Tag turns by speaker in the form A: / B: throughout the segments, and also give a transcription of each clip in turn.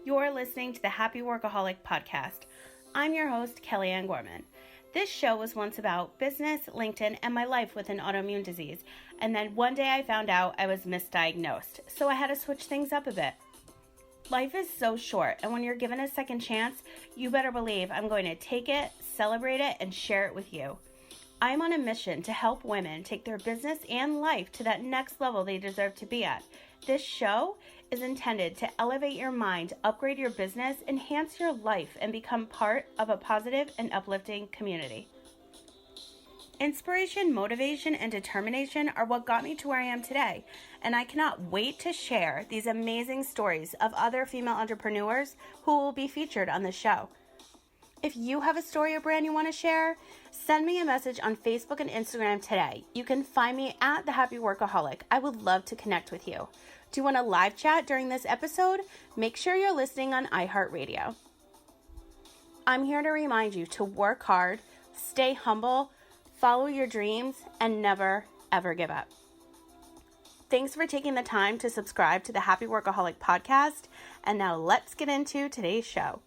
A: You're listening to the Happy Workaholic podcast. I'm your host, Kelly Ann Gorman. This show was once about business, LinkedIn, and my life with an autoimmune disease. And then one day I found out I was misdiagnosed, so I had to switch things up a bit. Life is so short, and when you're given a second chance, you better believe I'm going to take it, celebrate it, and share it with you. I'm on a mission to help women take their business and life to that next level they deserve to be at. This show is intended to elevate your mind, upgrade your business, enhance your life, and become part of a positive and uplifting community. Inspiration, motivation, and determination are what got me to where I am today, and I cannot wait to share these amazing stories of other female entrepreneurs who will be featured on the show. If you have a story or brand you want to share, send me a message on Facebook and Instagram today. You can find me at The Happy Workaholic. I would love to connect with you. Do you want a live chat during this episode? Make sure you're listening on iHeartRadio. I'm here to remind you to work hard, stay humble, follow your dreams, and never, ever give up. Thanks for taking the time to subscribe to the Happy Workaholic podcast. And now let's get into today's show.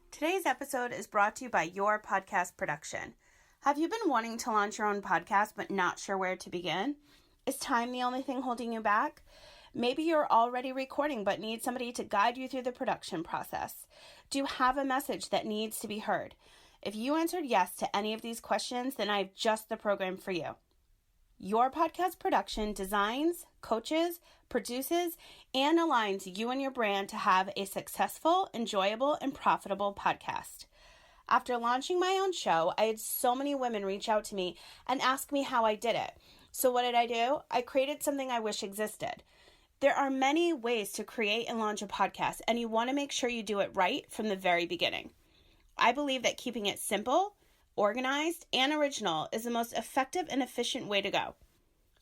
A: Today's episode is brought to you by Your Podcast Production. Have you been wanting to launch your own podcast but not sure where to begin? Is time the only thing holding you back? Maybe you're already recording but need somebody to guide you through the production process. Do you have a message that needs to be heard? If you answered yes to any of these questions, then I have just the program for you. Your Podcast Production designs, coaches, produces, and aligns you and your brand to have a successful, enjoyable, and profitable podcast. After launching my own show, I had so many women reach out to me and ask me how I did it. So what did I do? I created something I wish existed. There are many ways to create and launch a podcast, and you want to make sure you do it right from the very beginning. I believe that keeping it simple, organized, and original is the most effective and efficient way to go.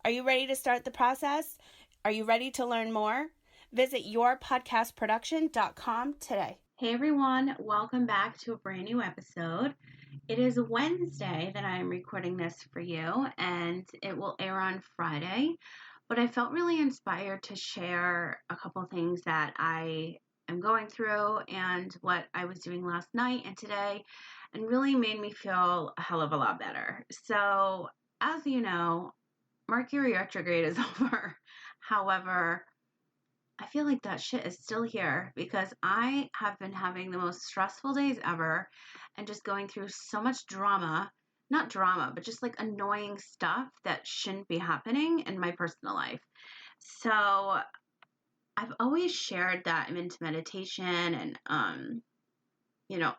A: Are you ready to start the process? Are you ready to learn more? Visit yourpodcastproduction.com today. Hey everyone, welcome back to a brand new episode. It is Wednesday that I'm recording this for you, and it will air on Friday. But I felt really inspired to share a couple things that I am going through and what I was doing last night and today, and really made me feel a hell of a lot better. So, as you know, Mercury retrograde is over. However, I feel like that shit is still here because I have been having the most stressful days ever and just going through so much drama. Not drama, but just like annoying stuff that shouldn't be happening in my personal life. So I've always shared that I'm into meditation and,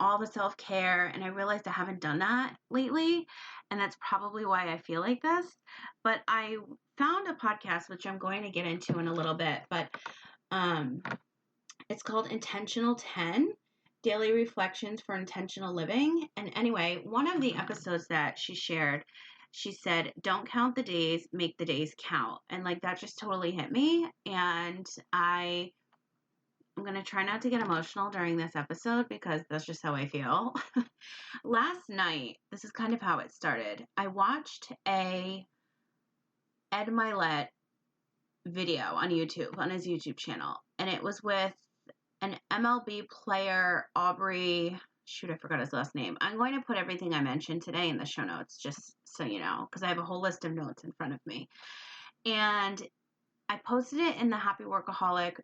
A: all the self-care, and I realized I haven't done that lately, and that's probably why I feel like this. But I found a podcast, which I'm going to get into in a little bit, but it's called Intentional 10, Daily Reflections for Intentional Living. And anyway, one of the episodes that she shared, she said, don't count the days, make the days count. And like that just totally hit me. And I'm going to try not to get emotional during this episode because that's just how I feel. Last night, this is kind of how it started. I watched a Ed Milet video on YouTube, on his YouTube channel. And it was with an MLB player, Aubrey, I forgot his last name. I'm going to put everything I mentioned today in the show notes, just so you know, because I have a whole list of notes in front of me. And I posted it in the Happy Workaholic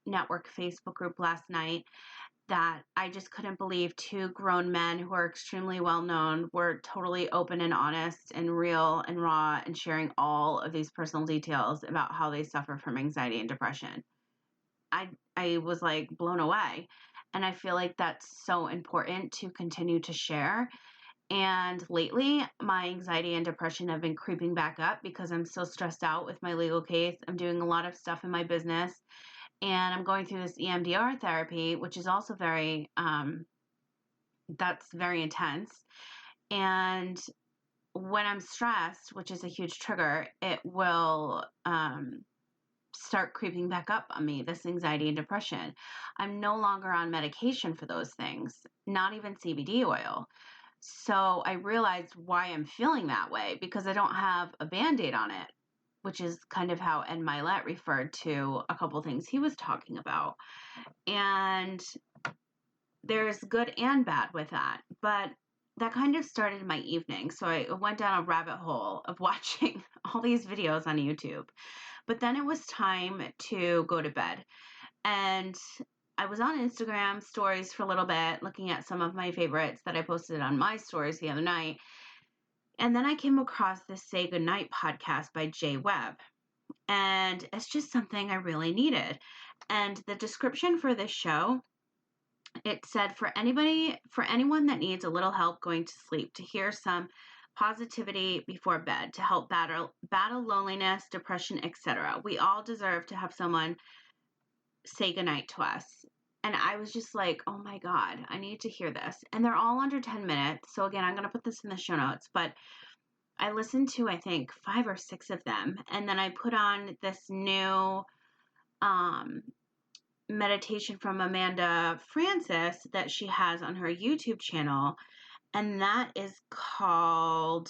A: Network Facebook group last night that I just couldn't believe two grown men who are extremely well known were totally open and honest and real and raw and sharing all of these personal details about how they suffer from anxiety and depression. I was like blown away. And I feel like that's so important to continue to share. And lately, my anxiety and depression have been creeping back up because I'm so stressed out with my legal case. I'm doing a lot of stuff in my business. And I'm going through this EMDR therapy, which is also that's very intense. And when I'm stressed, which is a huge trigger, it will start creeping back up on me, this anxiety and depression. I'm no longer on medication for those things, not even CBD oil. So I realized why I'm feeling that way, because I don't have a Band-Aid on it. which is kind of how Ed Milet referred to a couple things he was talking about. And there's good and bad with that. But that kind of started my evening. So I went down a rabbit hole of watching all these videos on YouTube. But then it was time to go to bed. And I was on Instagram stories for a little bit, looking at some of my favorites that I posted on my stories the other night. And then I came across this Say Goodnight podcast by Webb. And it's just something I really needed. And the description for this show, it said, for anyone that needs a little help going to sleep, to hear some positivity before bed, to help battle loneliness, depression, etc. We all deserve to have someone say goodnight to us. And I was just like, oh my God, I need to hear this. And they're all under 10 minutes. So again, I'm going to put this in the show notes, but I listened to, I think, 5 or 6 of them. And then I put on this new meditation from Amanda Francis that she has on her YouTube channel. And that is called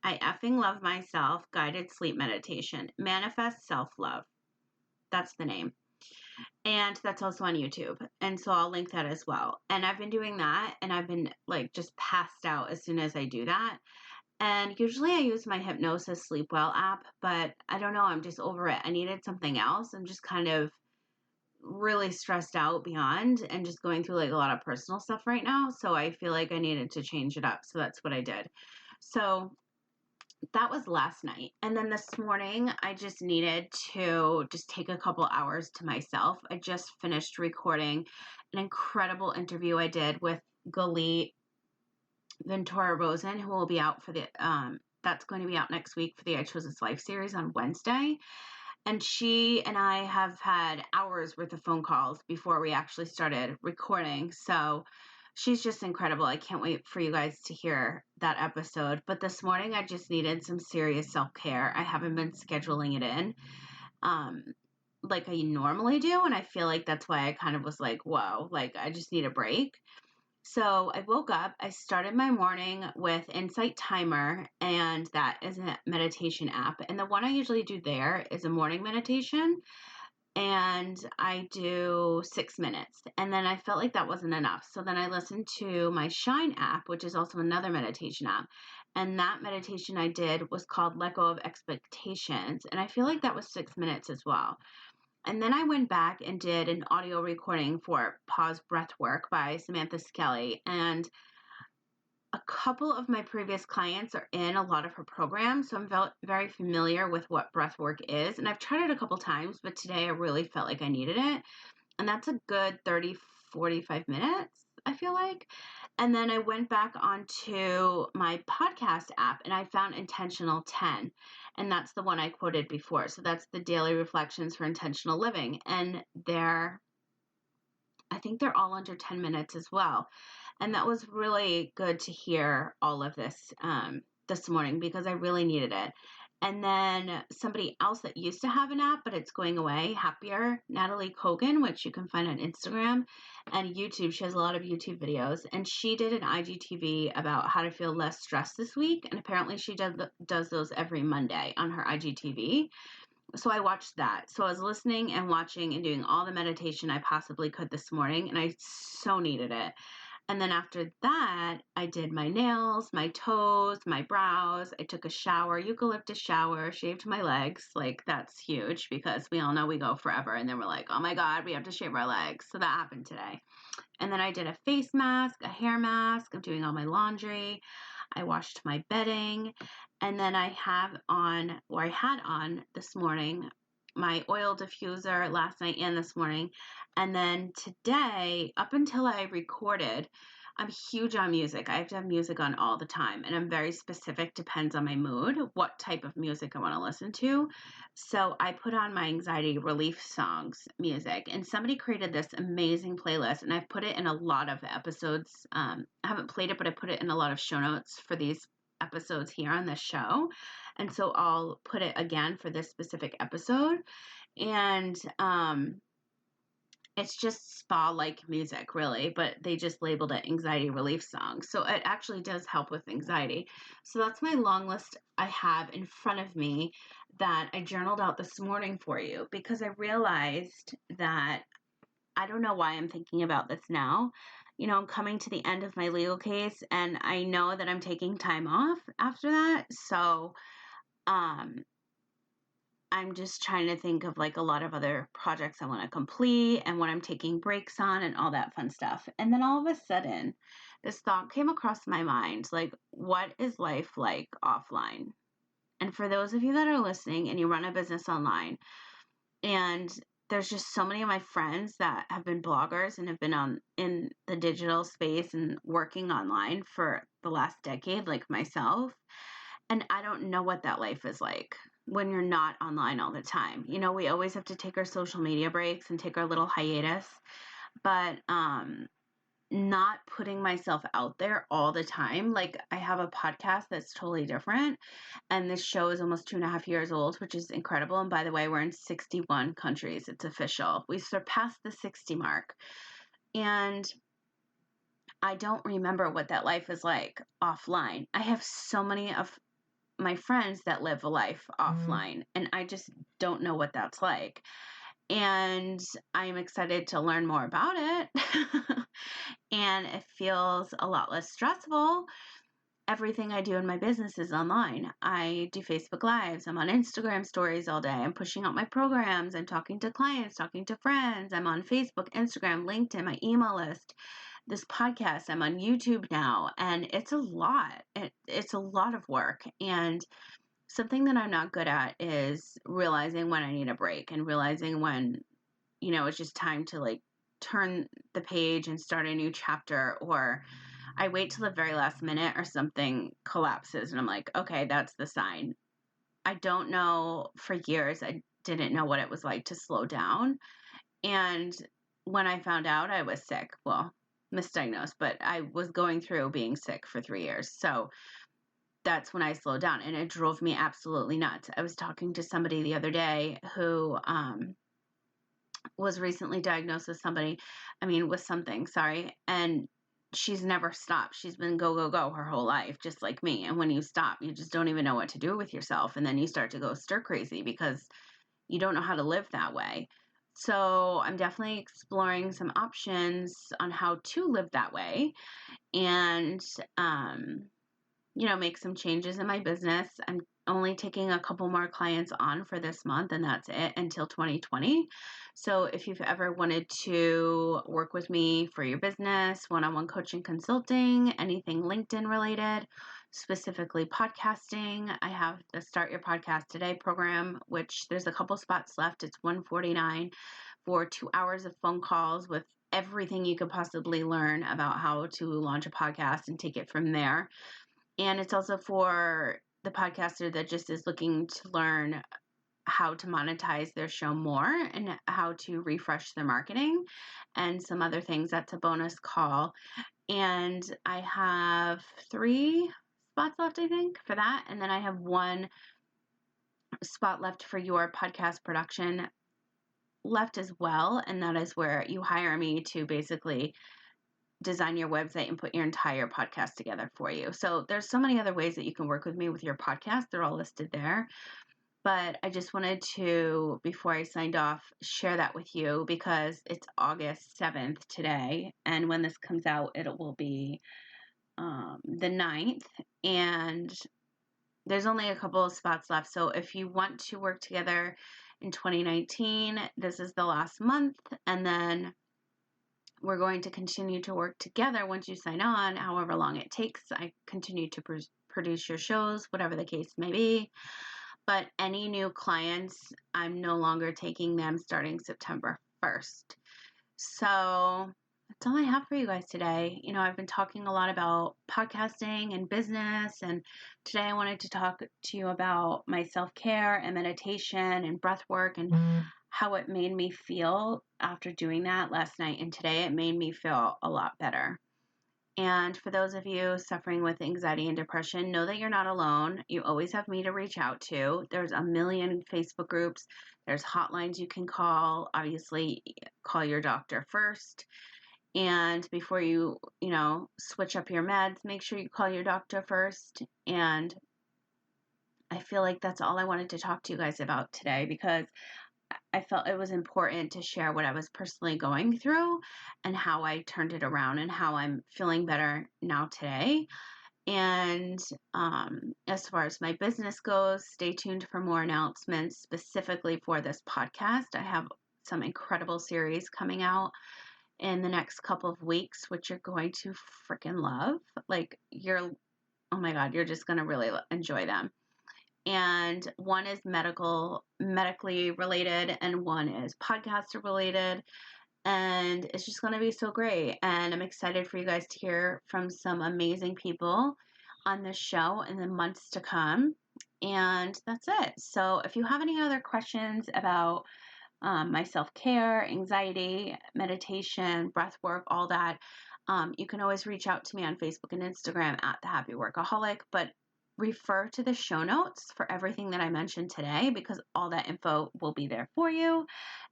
A: I Effing Love Myself, Guided Sleep Meditation, Manifest Self-Love. That's the name. And that's also on YouTube. And so I'll link that as well. And I've been doing that, and I've been like just passed out as soon as I do that. And usually I use my Hypnosis Sleep Well app, but I don't know, I'm just over it. I needed something else. I'm just kind of really stressed out beyond and just going through like a lot of personal stuff right now. So I feel like I needed to change it up. So that's what I did. So that was last night. And then this morning, I just needed to just take a couple hours to myself. I just finished recording an incredible interview I did with Galit Ventura Rosen, who will be out for the, that's going to be out next week for the I Chose This Life series on Wednesday. And she and I have had hours worth of phone calls before we actually started recording. So she's just incredible. I can't wait for you guys to hear that episode. But this morning, I just needed some serious self-care. I haven't been scheduling it in like I normally do. And I feel like that's why I kind of was like, whoa, like I just need a break. So I woke up, I started my morning with Insight Timer, and that is a meditation app. And the one I usually do there is a morning meditation, and I do 6 minutes. And then I felt like that wasn't enough. So then I listened to my Shine app, which is also another meditation app. And that meditation I did was called Let Go of Expectations. And I feel like that was 6 minutes as well. And then I went back and did an audio recording for Pause Breathwork by Samantha Skelly. And a couple of my previous clients are in a lot of her programs, so I'm very familiar with what breathwork is. And I've tried it a couple times, but today I really felt like I needed it. And that's a good 30, 45 minutes, I feel like. And then I went back onto my podcast app and I found Intentional 10. And that's the one I quoted before. So that's the daily reflections for intentional living. And I think they're all under 10 minutes as well. And that was really good to hear all of this this morning because I really needed it. And then somebody else that used to have an app, but it's going away, Happier, Nataly Kogan, which you can find on Instagram and YouTube. She has a lot of YouTube videos. And she did an IGTV about how to feel less stressed this week. And apparently she does those every Monday on her IGTV. So I watched that. So I was listening and watching and doing all the meditation I possibly could this morning. And I so needed it. And then after that, I did my nails, my toes, my brows. I took a shower, eucalyptus shower, shaved my legs. Like, that's huge because we all know we go forever. And then we're like, oh my God, we have to shave our legs. So that happened today. And then I did a face mask, a hair mask. I'm doing all my laundry. I washed my bedding. And then I had on this morning my oil diffuser last night and this morning. And then today, up until I recorded, I'm huge on music. I have to have music on all the time. And I'm very specific, depends on my mood, what type of music I want to listen to. So I put on my anxiety relief songs music. And somebody created this amazing playlist. And I've put it in a lot of episodes. I haven't played it, but I put it in a lot of show notes for these episodes here on this show. And so I'll put it again for this specific episode. And It's just spa-like music, really, but they just labeled it anxiety relief song. So it actually does help with anxiety. So that's my long list I have in front of me that I journaled out this morning for you, because I realized that I don't know why I'm thinking about this now. I'm coming to the end of my legal case, and I know that I'm taking time off after that. So, um, I'm just trying to think of like a lot of other projects I want to complete and what I'm taking breaks on and all that fun stuff. And then all of a sudden, this thought came across my mind, like, what is life like offline? And for those of you that are listening and you run a business online, and there's just so many of my friends that have been bloggers and have been on in the digital space and working online for the last decade, like myself, and I don't know what that life is like when you're not online all the time. We always have to take our social media breaks and take our little hiatus, but not putting myself out there all the time. Like, I have a podcast that's totally different, and this show is almost 2.5 years old, which is incredible. And by the way, we're in 61 countries. It's official. We surpassed the 60 mark. And I don't remember what that life is like offline. I have so many of my friends that live a life offline, and I just don't know what that's like. And I'm excited to learn more about it. And it feels a lot less stressful. Everything I do in my business is online. I do Facebook Lives. I'm on Instagram stories all day. I'm pushing out my programs. I'm talking to clients, talking to friends. I'm on Facebook, Instagram, LinkedIn, my email list. This podcast, I'm on YouTube now, and it's a lot. It's a lot of work. And something that I'm not good at is realizing when I need a break and realizing when, it's just time to like turn the page and start a new chapter, or I wait till the very last minute or something collapses and I'm like, okay, that's the sign. I don't know. For years, I didn't know what it was like to slow down. And when I found out, I was sick. Well, misdiagnosed, but I was going through being sick for 3 years. So that's when I slowed down, and it drove me absolutely nuts. I was talking to somebody the other day who was recently diagnosed with with something, sorry, and she's never stopped. She's been go, go, go her whole life, just like me. And when you stop, you just don't even know what to do with yourself. And then you start to go stir crazy because you don't know how to live that way. So I'm definitely exploring some options on how to live that way, and make some changes in my business. I'm only taking a couple more clients on for this month, and that's it until 2020. So if you've ever wanted to work with me for your business, one-on-one coaching, consulting, anything LinkedIn related, specifically podcasting, I have the Start Your Podcast Today program, which there's a couple spots left. It's $149 for 2 hours of phone calls with everything you could possibly learn about how to launch a podcast and take it from there. And it's also for the podcaster that just is looking to learn how to monetize their show more and how to refresh their marketing and some other things. That's a bonus call. And I have 3 spots left, I think, for that. And then I have 1 spot left for your podcast production left as well. And that is where you hire me to basically design your website and put your entire podcast together for you. So there's so many other ways that you can work with me with your podcast. They're all listed there. But I just wanted to, before I signed off, share that with you because it's August 7th today. And when this comes out, it will be the 9th. And there's only a couple of spots left. So if you want to work together in 2019, this is the last month. And then we're going to continue to work together once you sign on, however long it takes. I continue to produce your shows, whatever the case may be. But any new clients, I'm no longer taking them starting September 1st. So that's all I have for you guys today. I've been talking a lot about podcasting and business, and today I wanted to talk to you about my self-care and meditation and breath work and how it made me feel after doing that last night and today. It made me feel a lot better. And for those of you suffering with anxiety and depression, know that you're not alone. You always have me to reach out to. There's a million Facebook groups. There's hotlines you can call. Obviously, call your doctor first. And before you switch up your meds, make sure you call your doctor first. And I feel like that's all I wanted to talk to you guys about today, because I felt it was important to share what I was personally going through and how I turned it around and how I'm feeling better now today. And as far as my business goes, stay tuned for more announcements specifically for this podcast. I have some incredible series coming out in the next couple of weeks, which you're going to freaking love. Oh my God, you're just going to really enjoy them. And one is medically related, and one is podcaster related. And it's just going to be so great. And I'm excited for you guys to hear from some amazing people on this show in the months to come. And that's it. So if you have any other questions about my self-care, anxiety, meditation, breath work, all that, you can always reach out to me on Facebook and Instagram at The Happy Workaholic. But refer to the show notes for everything that I mentioned today, because all that info will be there for you.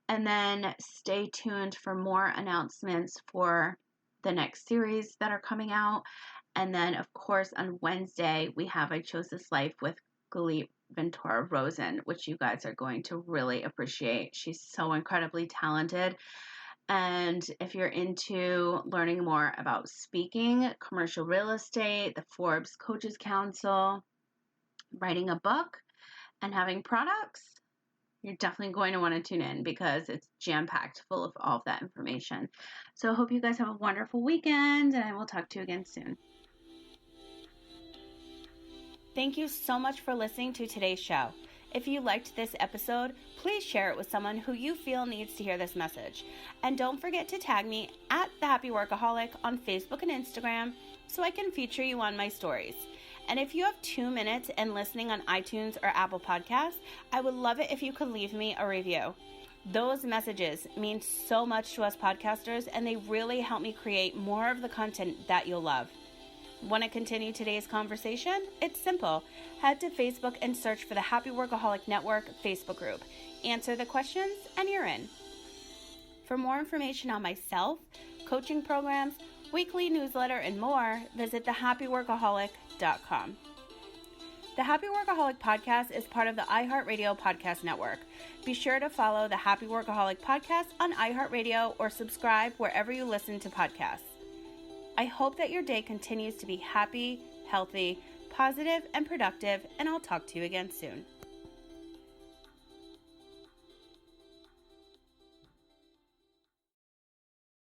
A: And then stay tuned for more announcements for the next series that are coming out. And then, of course, on Wednesday, we have I Chose This Life with Galit Ventura Rosen, which you guys are going to really appreciate. She's so incredibly talented. And if you're into learning more about speaking, commercial real estate, the Forbes Coaches Council, writing a book, and having products, you're definitely going to want to tune in, because it's jam-packed full of all of that information. So I hope you guys have a wonderful weekend, and I will talk to you again soon. Thank you so much for listening to today's show. If you liked this episode, please share it with someone who you feel needs to hear this message. And don't forget to tag me at The Happy Workaholic on Facebook and Instagram so I can feature you on my stories. And if you have 2 minutes and listening on iTunes or Apple Podcasts, I would love it if you could leave me a review. Those messages mean so much to us podcasters, and they really help me create more of the content that you'll love. Want to continue today's conversation? It's simple. Head to Facebook and search for the Happy Workaholic Network Facebook group. Answer the questions and you're in. For more information on myself, coaching programs, weekly newsletter, and more, visit thehappyworkaholic.com. The Happy Workaholic Podcast is part of the iHeartRadio Podcast Network. Be sure to follow the Happy Workaholic Podcast on iHeartRadio or subscribe wherever you listen to podcasts. I hope that your day continues to be happy, healthy, positive, and productive, and I'll talk to you again soon.